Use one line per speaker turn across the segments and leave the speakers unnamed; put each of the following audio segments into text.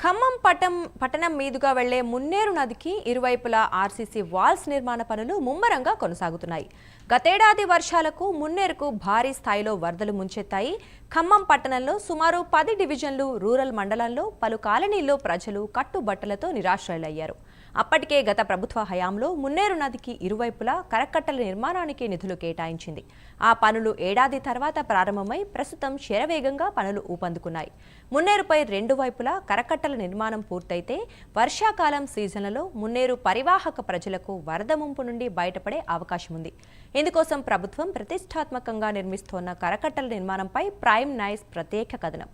ఖమ్మం పట్టణం మీదుగా వెళ్లే మున్నేరు నదికి ఇరువైపులా ఆర్సీసీ వాల్స్ నిర్మాణ పనులు ముమ్మరంగా కొనసాగుతున్నాయి. గతేడాది వర్షాలకు మున్నేరుకు భారీ స్థాయిలో వరదలు ముంచెత్తాయి. ఖమ్మం పట్టణంలో సుమారు 10 డివిజన్లు, రూరల్ మండలాల్లో పలు కాలనీల్లో ప్రజలు కట్టుబట్టలతో నిరాశ్రయులయ్యారు. అప్పటికే గత ప్రభుత్వ హయాంలో మున్నేరు నదికి ఇరువైపులా కరకట్టల నిర్మాణానికి నిధులు కేటాయించింది. ఆ పనులు ఏడాది తర్వాత ప్రారంభమై ప్రస్తుతం శరవేగంగా పనులు ఊపందుకున్నాయి. మున్నేరుపై రెండు వైపులా కరకట్టల నిర్మాణం పూర్తయితే వర్షాకాలం సీజన్లలో మున్నేరు పరివాహక ప్రజలకు వరద ముంపు నుండి బయటపడే అవకాశం ఉంది. ఇందుకోసం ప్రభుత్వం ప్రతిష్టాత్మకంగా నిర్మిస్తోన్న కరకట్టల నిర్మాణంపై ప్రైమ్ నైస్ ప్రత్యేక కథనం.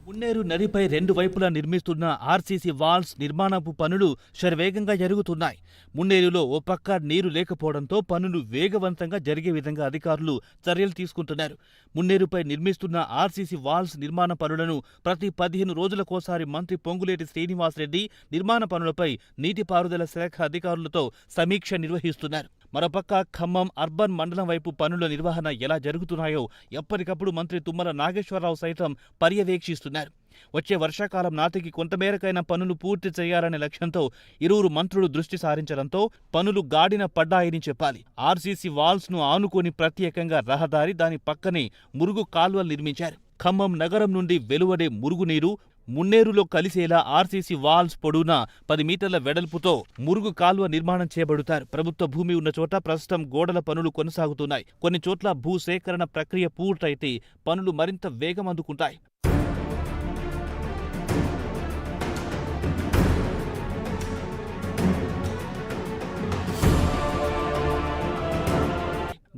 మున్నేరు నదిపై రెండు వైపులా నిర్మిస్తున్న ఆర్సీసీ వాల్స్ నిర్మాణపు పనులు శరవేగంగా జరుగుతున్నాయి. మున్నేరులో ఓ పక్క నీరు లేకపోవడంతో పనులు వేగవంతంగా జరిగే విధంగా అధికారులు చర్యలు తీసుకుంటున్నారు. మున్నేరుపై నిర్మిస్తున్న ఆర్సీసీ వాల్స్ నిర్మాణ పనులను ప్రతి 15 రోజులకోసారి మంత్రి పొంగులేటి శ్రీనివాసరెడ్డి నిర్మాణ పనులపై నీటిపారుదల శాఖ అధికారులతో సమీక్ష నిర్వహిస్తున్నారు. మరోపక్క ఖమ్మం అర్బన్ మండలం వైపు పనుల నిర్వహణ ఎలా జరుగుతున్నాయో ఎప్పటికప్పుడు మంత్రి తుమ్మల నాగేశ్వరరావు సైతం పర్యవేక్షిస్తున్నారు. వచ్చే వర్షాకాలం నాటికి కొంతమేరకైనా పనులు పూర్తి చేయాలనే లక్ష్యంతో ఇరువురు మంత్రులు దృష్టి సారించడంతో పనులు గాడిన పడ్డాయని చెప్పాలి. ఆర్సీసీ వాల్స్ ను ఆనుకొని ప్రత్యేకంగా రహదారి, దాని పక్కనే మురుగు కాల్వలు నిర్మించారు. ఖమ్మం నగరం నుండి వెలువడే మురుగునీరు మున్నేరులో కలిసేలా ఆర్సీసీ వాల్స్ పొడవునా 10 మీటర్ల వెడల్పుతో మురుగు కాల్వ నిర్మాణం చేయబడుతారు. ప్రభుత్వ భూమి ఉన్న చోట ప్రస్తుతం గోడల పనులు కొనసాగుతున్నాయి. కొన్ని చోట్ల భూసేకరణ ప్రక్రియ పూర్తయితే పనులు మరింత వేగం అందుకుంటాయి.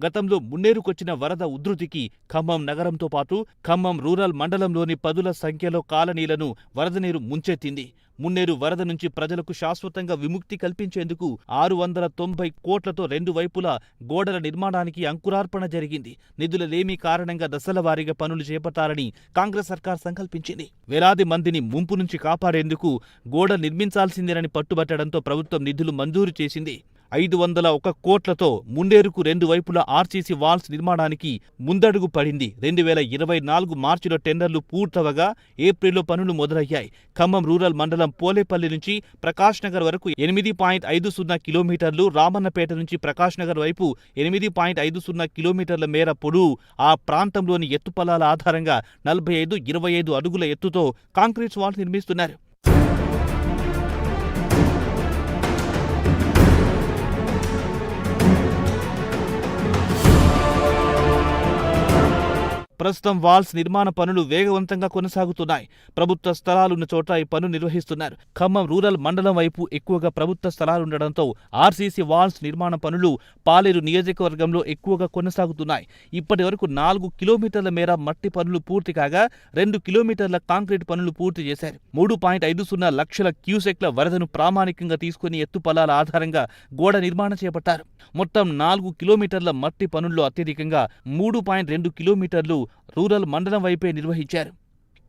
గతంలో మున్నేరుకొచ్చిన వరద ఉధృతికి ఖమ్మం నగరంతో పాటు ఖమ్మం రూరల్ మండలంలోని పదుల సంఖ్యలో కాలనీలను వరద నీరు ముంచెత్తింది. మున్నేరు వరద నుంచి ప్రజలకు శాశ్వతంగా విముక్తి కల్పించేందుకు 690 కోట్లతో రెండు వైపులా గోడల నిర్మాణానికి అంకురార్పణ జరిగింది. నిధుల లేమి కారణంగా దశల వారీగా పనులు చేపట్టాలని కాంగ్రెస్ సర్కార్ సంకల్పించింది. వేలాది మందిని ముంపు నుంచి కాపాడేందుకు గోడ నిర్మించాల్సిందేనని పట్టుబట్టడంతో ప్రభుత్వం నిధులు మంజూరు చేసింది. 501 కోట్లతో మున్నేరుకు రెండు వైపులా ఆర్సీసీ వాల్స్ నిర్మాణానికి ముందడుగు పడింది. 2024 మార్చిలో టెండర్లు పూర్తవగా ఏప్రిల్లో పనులు మొదలయ్యాయి. ఖమ్మం రూరల్ మండలం పోలేపల్లి నుంచి ప్రకాష్ నగర్ వరకు 8.50 కిలోమీటర్లు, రామన్నపేట నుంచి ప్రకాష్ నగర్ వైపు 8.50 కిలోమీటర్ల మేర పొడవు, ఆ ప్రాంతంలోని ఎత్తుపల్లాల ఆధారంగా 45-25 అడుగుల ఎత్తుతో కాంక్రీట్ వాల్స్ నిర్మిస్తున్నారు. ప్రస్తుతం వాల్స్ నిర్మాణ పనులు వేగవంతంగా కొనసాగుతున్నాయి. ప్రభుత్వ స్థలాలున్న చోట ఈ పనులు నిర్వహిస్తున్నారు. ఖమ్మం రూరల్ మండలం వైపు ఎక్కువగా ప్రభుత్వ స్థలాలుండడంతో ఆర్సీసీ వాల్స్ నిర్మాణ పనులు పాలేరు నియోజకవర్గంలో ఎక్కువగా కొనసాగుతున్నాయి. ఇప్పటి వరకు 4 కిలోమీటర్ల మేర మట్టి పనులు పూర్తి కాగా 2 కిలోమీటర్ల కాంక్రీట్ పనులు పూర్తి చేశారు. 3.50 లక్షల క్యూసెక్ల వరదను ప్రామాణికంగా తీసుకుని ఎత్తుపల్లాల ఆధారంగా గోడ నిర్మాణం చేపట్టారు. మొత్తం 4 కిలోమీటర్ల మట్టి పనుల్లో అత్యధికంగా 3.2 కిలోమీటర్లు రూరల్ మండలం వైపే నిర్వహించారు.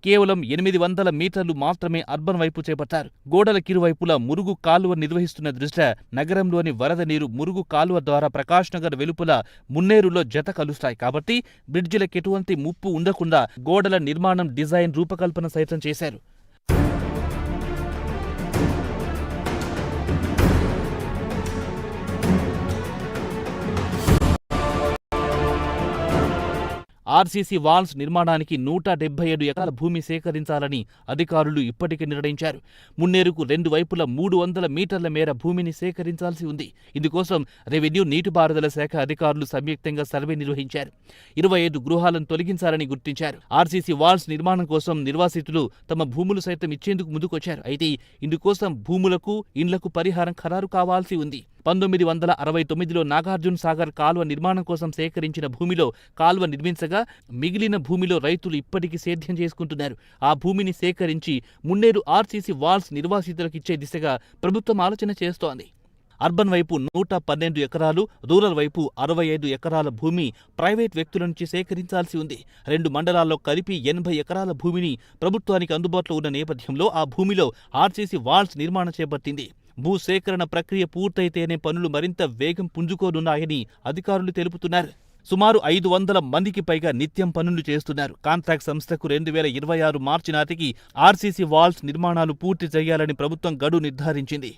కేవలం 800 మీటర్లు మాత్రమే అర్బన్ వైపు చేపట్టారు. గోడల కిరువైపులా మురుగు కాలువ నిర్వహిస్తున్న దృష్ట్యా నగరంలోని వరద నీరు మురుగు కాలువ ద్వారా ప్రకాష్ నగర్ వెలుపల మున్నేరులో జత కలుస్తాయి. కాబట్టి బ్రిడ్జిలకు ఎటువంటి ముప్పు ఉండకుండా గోడల నిర్మాణం, డిజైన్, రూపకల్పన సైతం చేశారు. ఆర్సీసీ వాల్స్ నిర్మాణానికి 177 ఎకరాల భూమి సేకరించాలని అధికారులు ఇప్పటికే నిర్ణయించారు. మున్నేరుకు రెండు వైపులా 300 మీటర్ల మేర భూమిని సేకరించాల్సి ఉంది. ఇందుకోసం రెవెన్యూ, నీటిపారుదల శాఖ అధికారులు సంయుక్తంగా సర్వే నిర్వహించారు. 25 గృహాలను తొలగించాలని గుర్తించారు. ఆర్సీసీ వాల్స్ నిర్మాణం కోసం నిర్వాసితులు తమ భూములు సైతం ఇచ్చేందుకు ముందుకొచ్చారు. అయితే ఇందుకోసం భూములకు, ఇండ్లకు పరిహారం ఖరారు కావాల్సి ఉంది. 1969లో నాగార్జున సాగర్ కాల్వ నిర్మాణం కోసం సేకరించిన భూమిలో కాల్వ నిర్మించగా మిగిలిన భూమిలో రైతులు ఇప్పటికీ సేద్యం చేసుకుంటున్నారు. ఆ భూమిని సేకరించి మున్నేరు ఆర్సీసీ వాల్స్ నిర్వాసితులకు ఇచ్చే దిశగా ప్రభుత్వం ఆలోచన చేస్తోంది. అర్బన్ వైపు 112 ఎకరాలు, రూరల్ వైపు 65 ఎకరాల భూమి ప్రైవేట్ వ్యక్తుల నుంచి సేకరించాల్సి ఉంది. రెండు మండలాల్లో కలిపి 80 ఎకరాల భూమిని ప్రభుత్వానికి అందుబాటులో ఉన్న నేపథ్యంలో ఆ భూమిలో ఆర్సీసీ వాల్స్ నిర్మాణం చేపట్టింది. భూసేకరణ ప్రక్రియ పూర్తయితేనే పనులు మరింత వేగం పుంజుకోనున్నాయని అధికారులు తెలుపుతున్నారు. సుమారు 500 మందికి పైగా నిత్యం పనులు చేస్తున్నారు. కాంట్రాక్ట్ సంస్థకు 2026 మార్చి నాటికి ఆర్సీసీ వాల్స్ నిర్మాణాలు పూర్తి చేయాలని ప్రభుత్వం గడువు నిర్ధారించింది.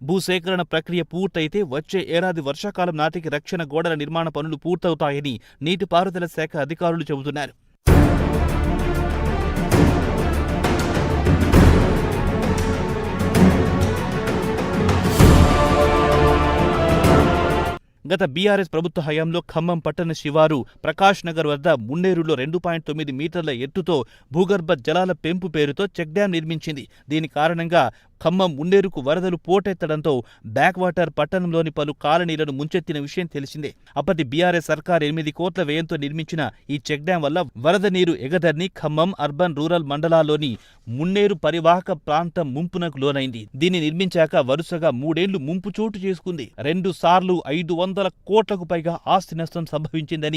భూసేకరణ ప్రక్రియ పూర్తయితే వచ్చే ఏడాది వర్షాకాలం నాటికి రక్షణ గోడల నిర్మాణ పనులు పూర్తవుతాయని నీటిపారుదల శాఖ అధికారులు చెబుతున్నారు. గత బీఆర్ఎస్ ప్రభుత్వ హయాంలో ఖమ్మం పట్టణ శివారు ప్రకాష్ నగర్ వద్ద మున్నేరులో 2.9 మీటర్ల ఎత్తుతో భూగర్భ జలాల పెంపు పేరుతో చెక్ డ్యాం నిర్మించింది. దీని కారణంగా ఖమ్మం మున్నేరుకు వరదలు పోటెత్తడంతో బ్యాక్ వాటర్ పట్టణంలోని పలు కాలనీలను ముంచెత్తిన విషయం తెలిసిందే. అప్పటి బీఆర్ఎస్ సర్కార్ 8 కోట్ల వ్యయంతో నిర్మించిన ఈ చెక్ డ్యాం వల్ల వరద నీరు ఎగదర్ని ఖమ్మం అర్బన్ రూరల్ మండలాల్లోని మున్నేరు పరివాహక ప్రాంతం ముంపునకు లోనైంది. దీన్ని నిర్మించాక వరుసగా 3 ఏళ్లు ముంపు చోటు చేసుకుంది. 2 సార్లు 500 కోట్లకు పైగా ఆస్తి నష్టం సంభవించిందని